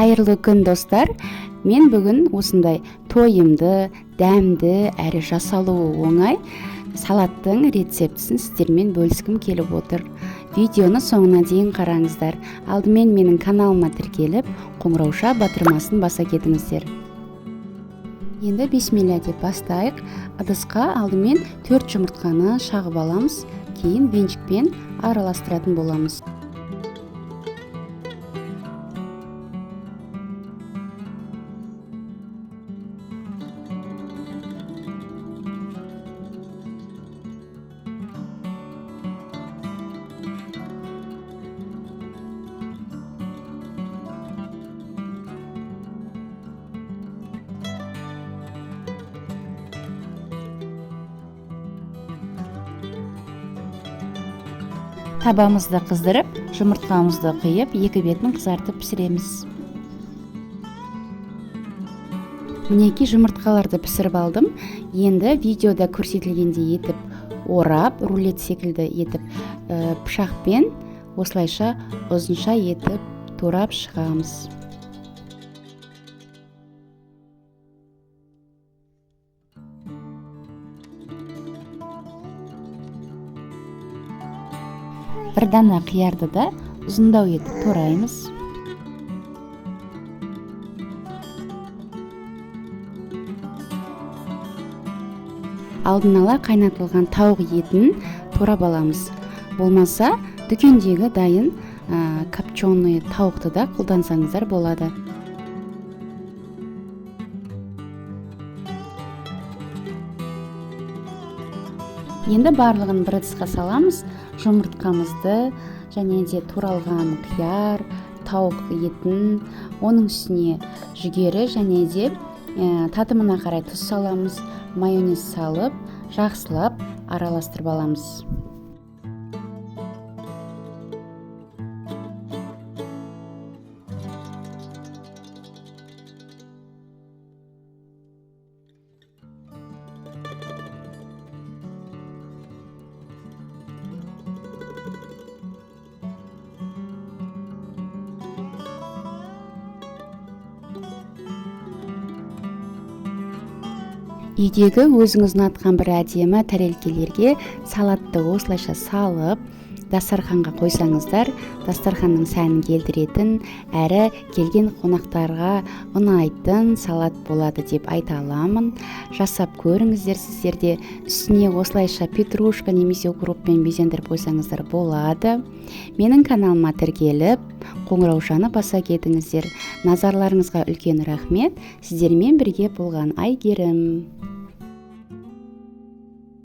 Қайырлы күн достар. Мен бүгін осындай тойымды, дәмді әрі жасалуы оңай салаттың рецептісін сіздермен бөліскім келіп отыр. Видеоны соңына дейін қараңыздар. Алдымен менің каналыма тіркеліп, қоңырауша батырмасын баса кетіңіздер. Енді бисмилля деп бастайық. Ыдысқа алдымен 4 жұмыртқаны шағып аламыз, кейін венчикпен араластыратын боламыз. Табамызды қыздырып, жұмыртқамызды құйып, екі бетін қызартып пісіреміз. Мінеки жұмыртқаларды пісіріп алдым. Енді видеода көрсетілгендей етіп орап, рулет секілді етіп пышақпен осылайша ұзынша етіп турап шығамыз. Бір дана қиярды да ұзындау етіп тураймыз. Алдын ала қайнатылған тауық етін турап аламыз. Болмаса, дүкендегі дайын копченый тауықты да қолдансаңыздар болады. Енді барлығын бір ыдысқа саламыз. Жұмыртқамызды және де туралған қияр, тауық етін, оның үстіне жүгері және де татымына қарай тұз саламыз. Майонез салып, жақсылап араластырып аламыз. Үйдегі өзіңіз ұнатқан бір әдемі тәрелкелерге салатты осылайша салып, дастарханға қойсаңыздар, дастарханның сәнін келтіретін, әрі келген қонақтарға ұнайтын салат болады деп айта аламын. Жасап көріңіздер сіздерде. Үстіне осылайша петрушка немесе укроппен безендіріп қойсаңыздар болады. Менің каналыма тіркеліп, қоңыраушаны баса кетіңіздер. Назарларыңызға үлкен рахмет. Сіздермен бірге болған Айгерім.